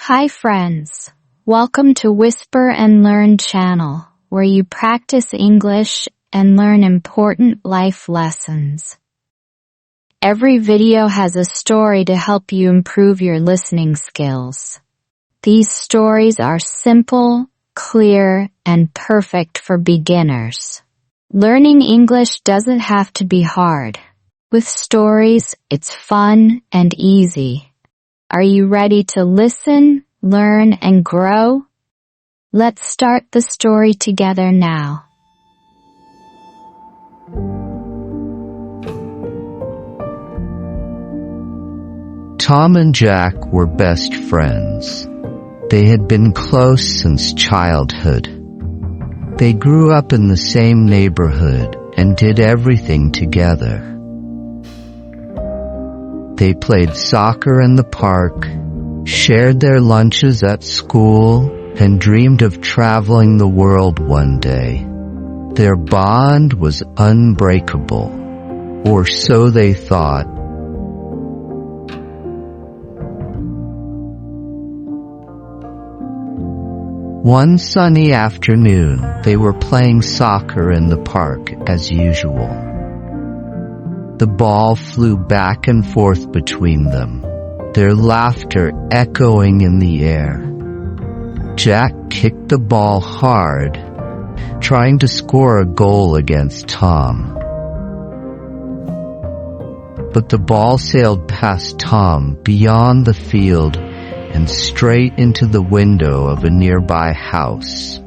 Hi friends, welcome to Whisper and Learn channel, where you practice English and learn important life lessons. Every video has a story to help you improve your listening skills. These stories are simple, clear, and perfect for beginners. Learning English doesn't have to be hard. With stories, it's fun and easy. Are you ready to listen, learn, and grow? Let's start the story together now. Tom and Jack were best friends. They had been close since childhood. They grew up in the same neighborhood and did everything together. They played soccer in the park, shared their lunches at school, and dreamed of traveling the world one day. Their bond was unbreakable, or so they thought. One sunny afternoon, they were playing soccer in the park as usual. The ball flew back and forth between them, their laughter echoing in the air. Jack kicked the ball hard, trying to score a goal against Tom. But the ball sailed past Tom, beyond the field, and straight into the window of a nearby house.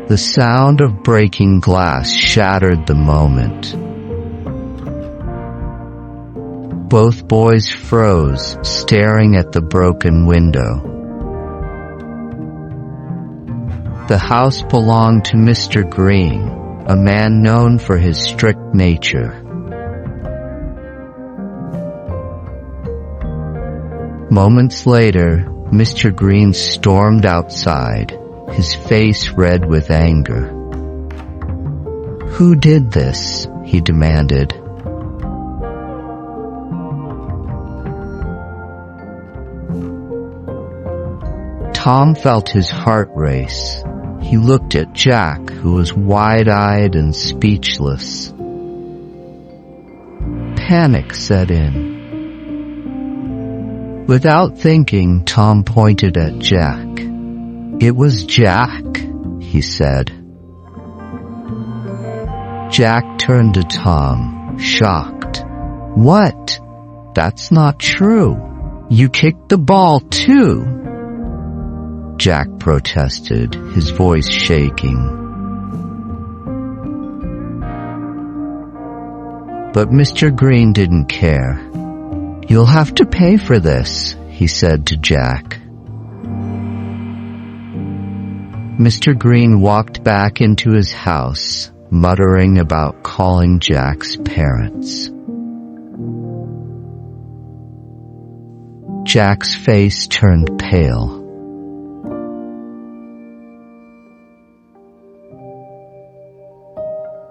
The sound of breaking glass shattered the moment. Both boys froze, staring at the broken window. The house belonged to Mr. Green, a man known for his strict nature. Moments later, Mr. Green stormed outside, his face red with anger. "Who did this?" he demanded. Tom felt his heart race. He looked at Jack, who was wide-eyed and speechless. Panic set in. Without thinking, Tom pointed at Jack. "It was Jack," he said. Jack turned to Tom, shocked. "What? That's not true. You kicked the ball too." Jack protested, his voice shaking. But Mr. Green didn't care. "You'll have to pay for this," he said to Jack. Mr. Green walked back into his house, muttering about calling Jack's parents. Jack's face turned pale.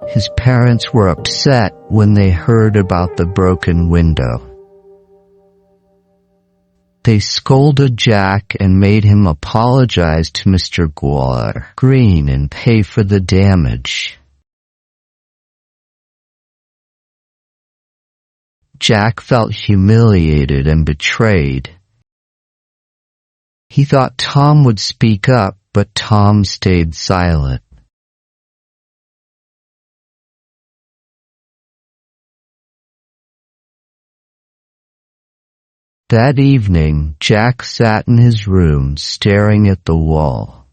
His parents were upset when they heard about the broken window. They scolded Jack and made him apologize to Mr. Green and pay for the damage. Jack felt humiliated and betrayed. He thought Tom would speak up, but Tom stayed silent. That evening, Jack sat in his room staring at the wall.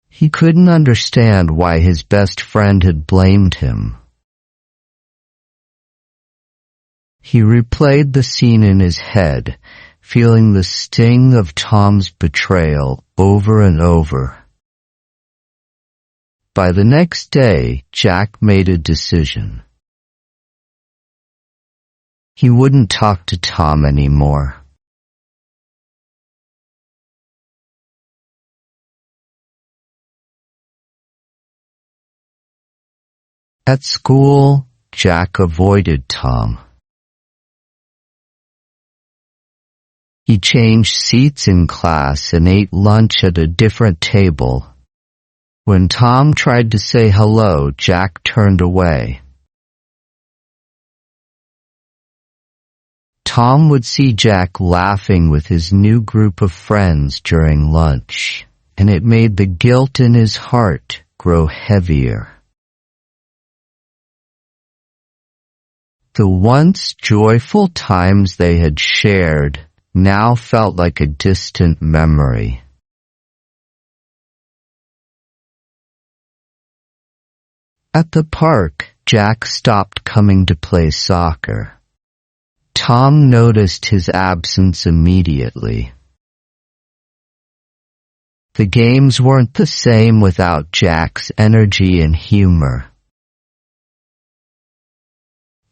He couldn't understand why his best friend had blamed him. He replayed the scene in his head, feeling the sting of Tom's betrayal over and over. By the next day, Jack made a decision. He wouldn't talk to Tom anymore. At school, Jack avoided Tom. He changed seats in class and ate lunch at a different table. When Tom tried to say hello, Jack turned away. Tom would see Jack laughing with his new group of friends during lunch, and it made the guilt in his heart grow heavier. The once joyful times they had shared now felt like a distant memory. At the park, Jack stopped coming to play soccer. Tom noticed his absence immediately. The games weren't the same without Jack's energy and humor.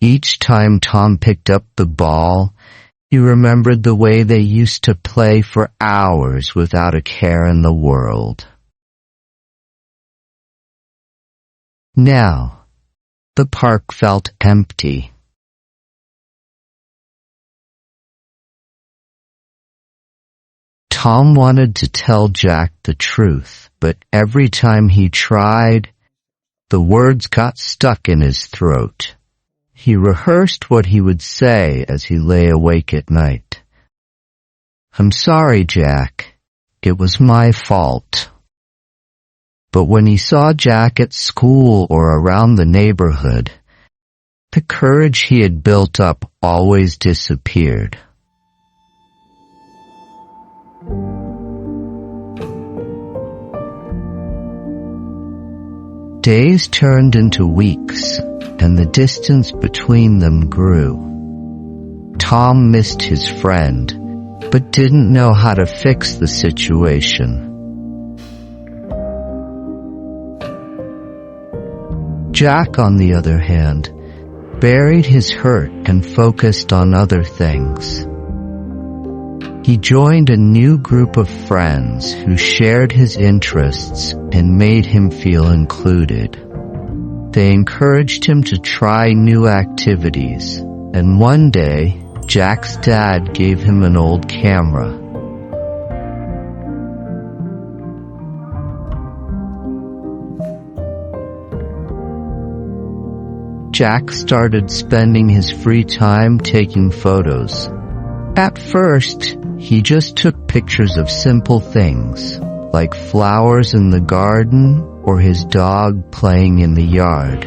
Each time Tom picked up the ball, he remembered the way they used to play for hours without a care in the world. Now, the park felt empty. Tom wanted to tell Jack the truth, but every time he tried, the words got stuck in his throat. He rehearsed what he would say as he lay awake at night. "I'm sorry, Jack. It was my fault." But when he saw Jack at school or around the neighborhood, the courage he had built up always disappeared. Days turned into weeks, and the distance between them grew. Tom missed his friend, but didn't know how to fix the situation. Jack, on the other hand, buried his hurt and focused on other things. He joined a new group of friends who shared his interests and made him feel included. They encouraged him to try new activities, and one day, Jack's dad gave him an old camera. Jack started spending his free time taking photos. At first, he just took pictures of simple things, like flowers in the garden or his dog playing in the yard.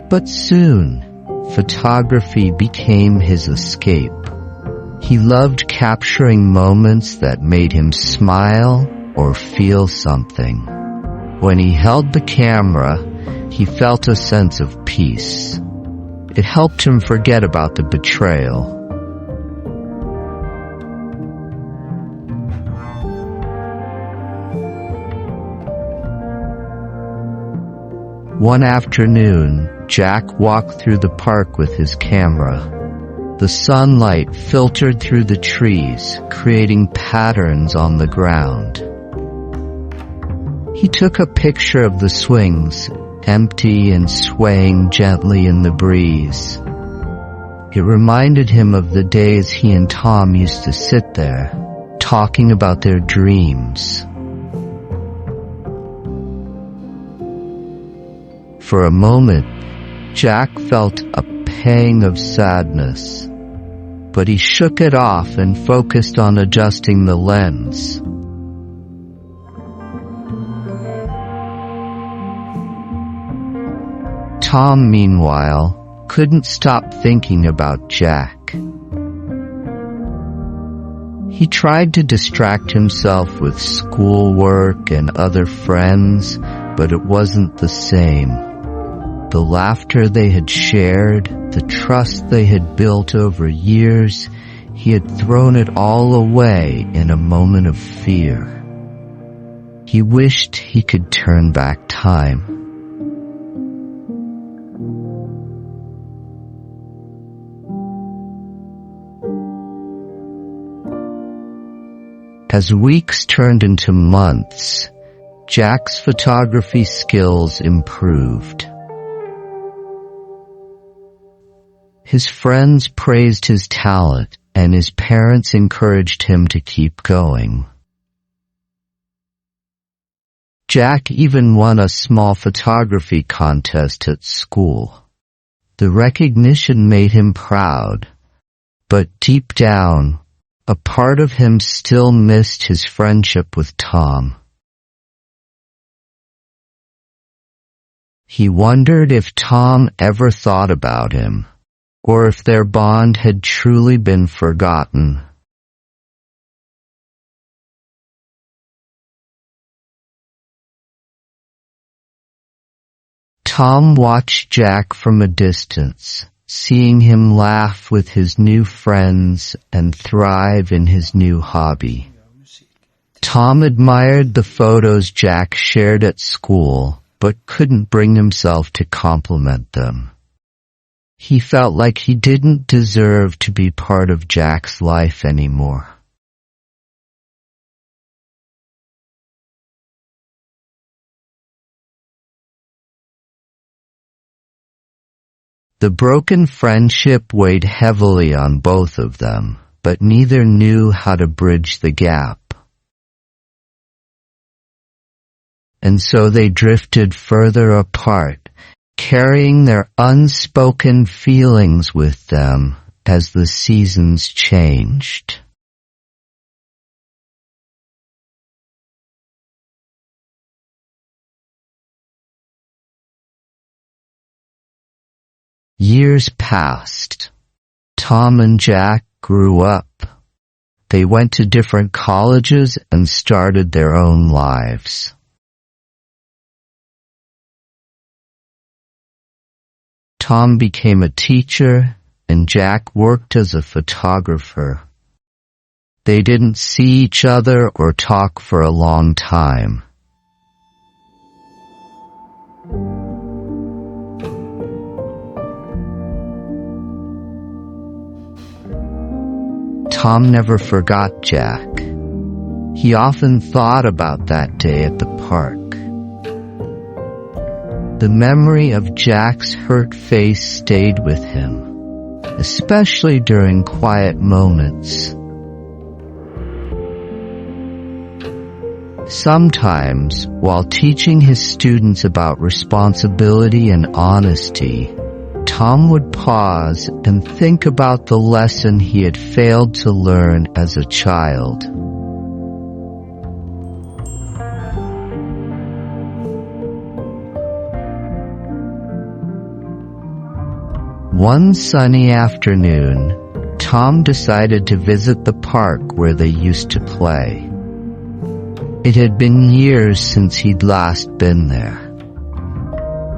But soon, photography became his escape. He loved capturing moments that made him smile or feel something. When he held the camera, he felt a sense of peace. It helped him forget about the betrayal. One afternoon, Jack walked through the park with his camera. The sunlight filtered through the trees, creating patterns on the ground. He took a picture of the swings, empty and swaying gently in the breeze. It reminded him of the days he and Tom used to sit there, talking about their dreams. For a moment, Jack felt a pang of sadness, but he shook it off and focused on adjusting the lens. Tom, meanwhile, couldn't stop thinking about Jack. He tried to distract himself with schoolwork and other friends, but it wasn't the same. The laughter they had shared, the trust they had built over years, he had thrown it all away in a moment of fear. He wished he could turn back time. As weeks turned into months, Jack's photography skills improved. His friends praised his talent, and his parents encouraged him to keep going. Jack even won a small photography contest at school. The recognition made him proud, but deep down, a part of him still missed his friendship with Tom. He wondered if Tom ever thought about him, or if their bond had truly been forgotten. Tom watched Jack from a distance, seeing him laugh with his new friends and thrive in his new hobby. Tom admired the photos Jack shared at school, but couldn't bring himself to compliment them. He felt like he didn't deserve to be part of Jack's life anymore. The broken friendship weighed heavily on both of them, but neither knew how to bridge the gap. And so they drifted further apart, carrying their unspoken feelings with them as the seasons changed. Years passed. Tom and Jack grew up. They went to different colleges and started their own lives. Tom became a teacher, and Jack worked as a photographer. They didn't see each other or talk for a long time. Tom never forgot Jack. He often thought about that day at the park. The memory of Jack's hurt face stayed with him, especially during quiet moments. Sometimes, while teaching his students about responsibility and honesty, Tom would pause and think about the lesson he had failed to learn as a child. One sunny afternoon, Tom decided to visit the park where they used to play. It had been years since he'd last been there.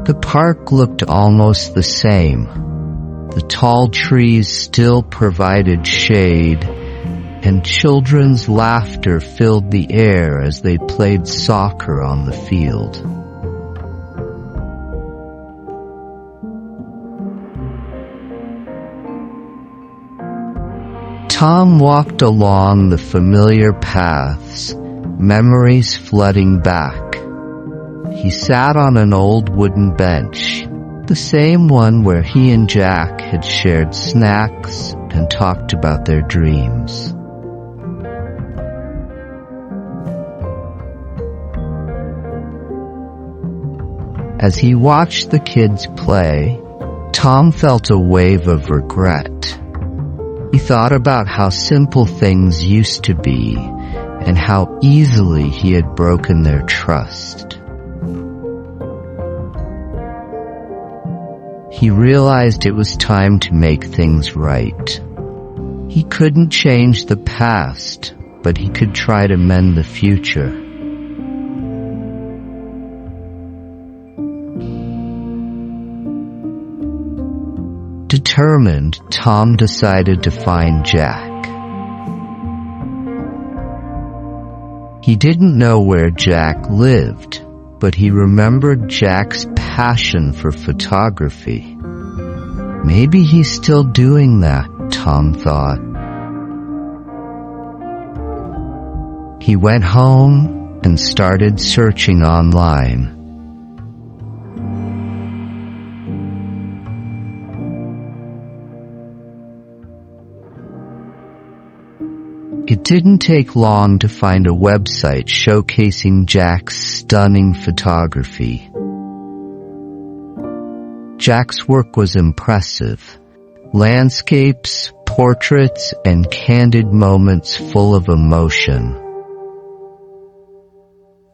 The park looked almost the same. The tall trees still provided shade, and children's laughter filled the air as they played soccer on the field. Tom walked along the familiar paths, memories flooding back. He sat on an old wooden bench, the same one where he and Jack had shared snacks and talked about their dreams. As he watched the kids play, Tom felt a wave of regret. He thought about how simple things used to be and how easily he had broken their trust. He realized it was time to make things right. He couldn't change the past, but he could try to mend the future. Determined, Tom decided to find Jack. He didn't know where Jack lived, but he remembered Jack's passion for photography. Maybe he's still doing that, Tom thought. He went home and started searching online. It didn't take long to find a website showcasing Jack's stunning photography. Jack's work was impressive. Landscapes, portraits, and candid moments full of emotion.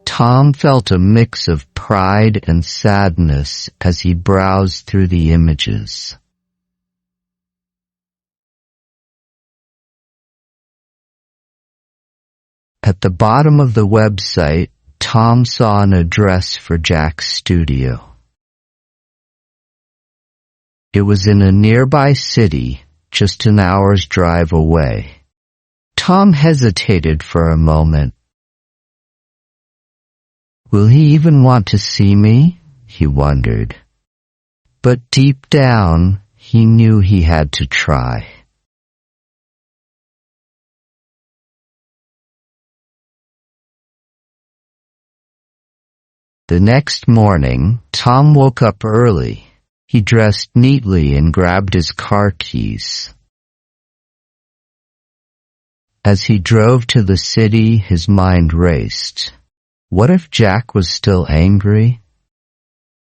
Tom felt a mix of pride and sadness as he browsed through the images. At the bottom of the website, Tom saw an address for Jack's studio. It was in a nearby city, just an hour's drive away. Tom hesitated for a moment. Will he even want to see me? He wondered. But deep down, he knew he had to try. The next morning, Tom woke up early. He dressed neatly and grabbed his car keys. As he drove to the city, his mind raced. What if Jack was still angry?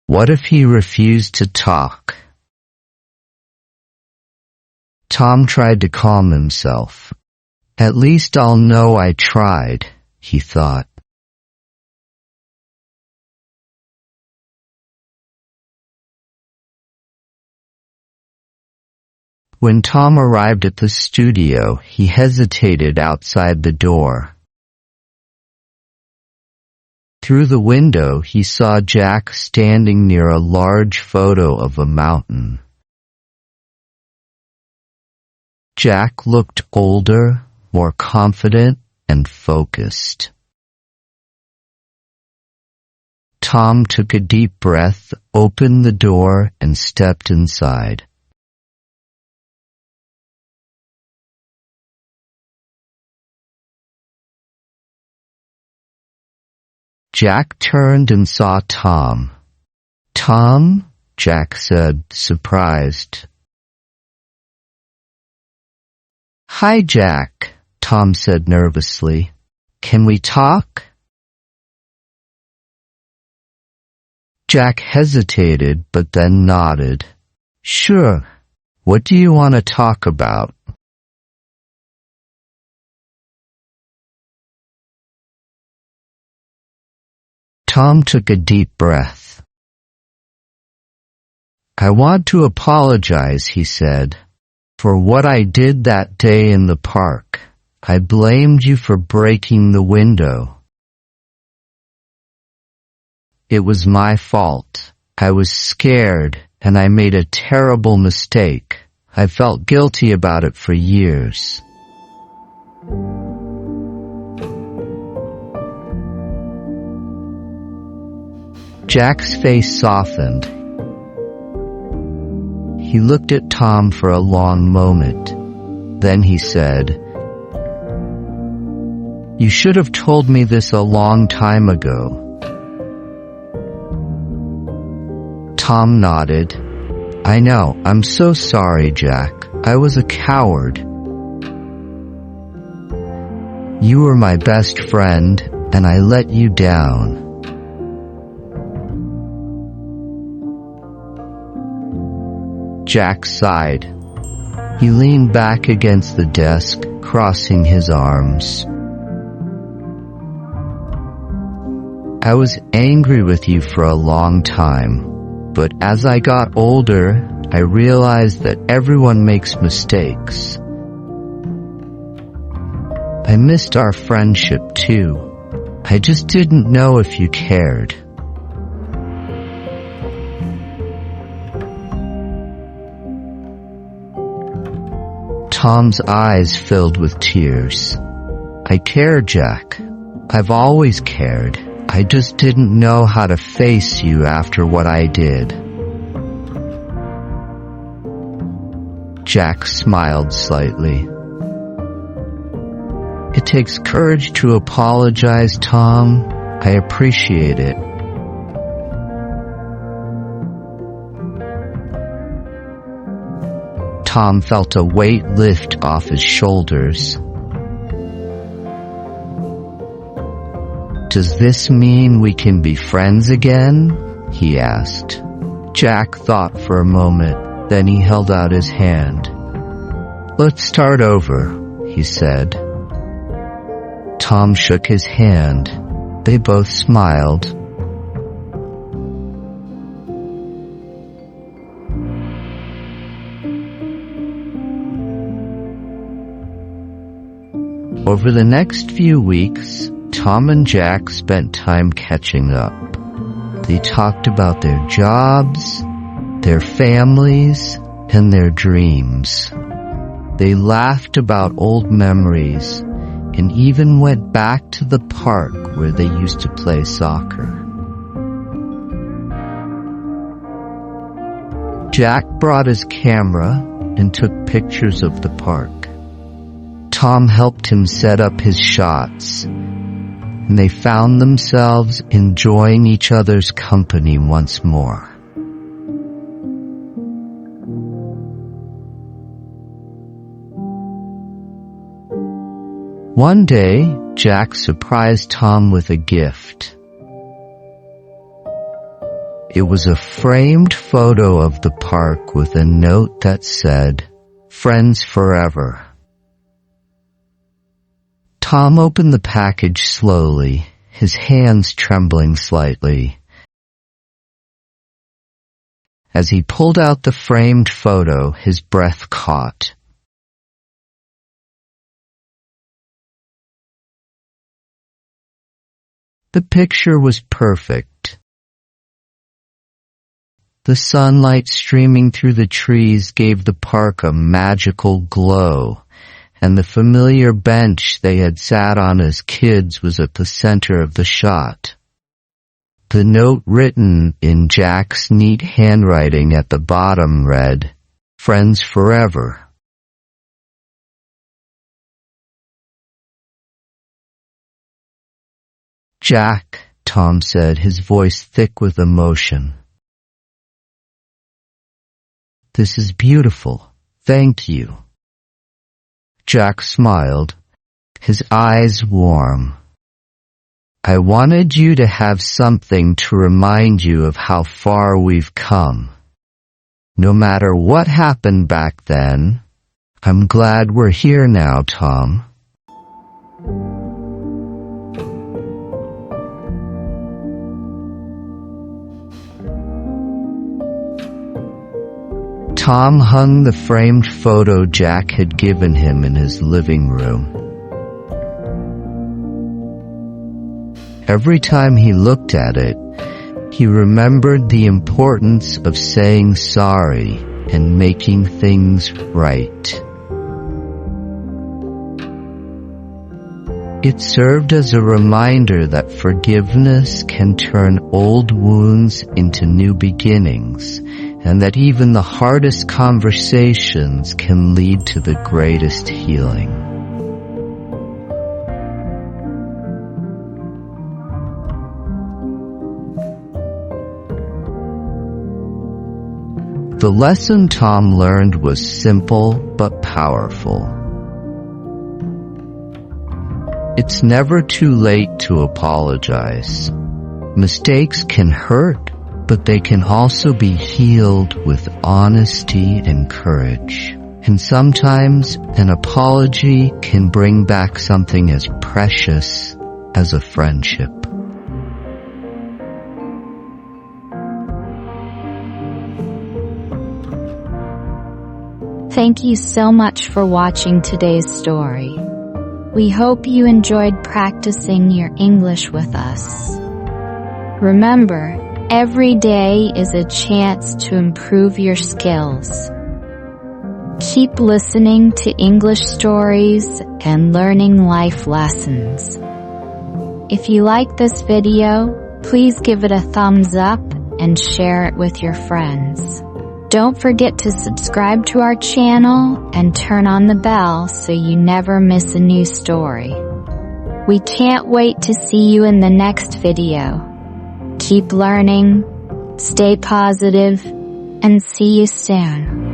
What if he refused to talk? Tom tried to calm himself. At least I'll know I tried, he thought. When Tom arrived at the studio, he hesitated outside the door. Through the window, he saw Jack standing near a large photo of a mountain. Jack looked older, more confident, and focused. Tom took a deep breath, opened the door, and stepped inside. Jack turned and saw Tom. "Tom?" Jack said, surprised. "Hi, Jack," Tom said nervously. "Can we talk?" Jack hesitated, but then nodded. "Sure. What do you want to talk about?" Tom took a deep breath. "I want to apologize," he said, "for what I did that day in the park. I blamed you for breaking the window. It was my fault. I was scared, and I made a terrible mistake. I felt guilty about it for years." Jack's face softened. He looked at Tom for a long moment. Then he said, "You should have told me this a long time ago." Tom nodded. "I know. I'm so sorry, Jack. I was a coward. You were my best friend, and I let you down." Jack sighed. He leaned back against the desk, crossing his arms. "I was angry with you for a long time, but as I got older, I realized that everyone makes mistakes. I missed our friendship too. I just didn't know if you cared." Tom's eyes filled with tears. "I care, Jack. I've always cared. I just didn't know how to face you after what I did." Jack smiled slightly. It takes courage to apologize, Tom. I appreciate it. Tom felt a weight lift off his shoulders. Does this mean we can be friends again? He asked. Jack thought for a moment, then he held out his hand. Let's start over, he said. Tom shook his hand. They both smiled. Over the next few weeks, Tom and Jack spent time catching up. They talked about their jobs, their families, and their dreams. They laughed about old memories and even went back to the park where they used to play soccer. Jack brought his camera and took pictures of the park. Tom helped him set up his shots, and they found themselves enjoying each other's company once more. One day, Jack surprised Tom with a gift. It was a framed photo of the park with a note that said, "Friends forever." Tom opened the package slowly, his hands trembling slightly. As he pulled out the framed photo, his breath caught. The picture was perfect. The sunlight streaming through the trees gave the park a magical glow, and the familiar bench they had sat on as kids was at the center of the shot. The note written in Jack's neat handwriting at the bottom read, "Friends forever." "Jack," Tom said, his voice thick with emotion. "This is beautiful. Thank you." Jack smiled, his eyes warm. "I wanted you to have something to remind you of how far we've come. No matter what happened back then, I'm glad we're here now, Tom." Tom hung the framed photo Jack had given him in his living room. Every time he looked at it, he remembered the importance of saying sorry and making things right. It served as a reminder that forgiveness can turn old wounds into new beginnings, and that even the hardest conversations can lead to the greatest healing. The lesson Tom learned was simple but powerful. It's never too late to apologize. Mistakes can hurt, but they can also be healed with honesty and courage. And sometimes an apology can bring back something as precious as a friendship. Thank you so much for watching today's story. We hope you enjoyed practicing your English with us. Remember, every day is a chance to improve your skills. Keep listening to English stories and learning life lessons. If you like this video, please give it a thumbs up and share it with your friends. Don't forget to subscribe to our channel and turn on the bell so you never miss a new story. We can't wait to see you in the next video. Keep learning, stay positive, and see you soon.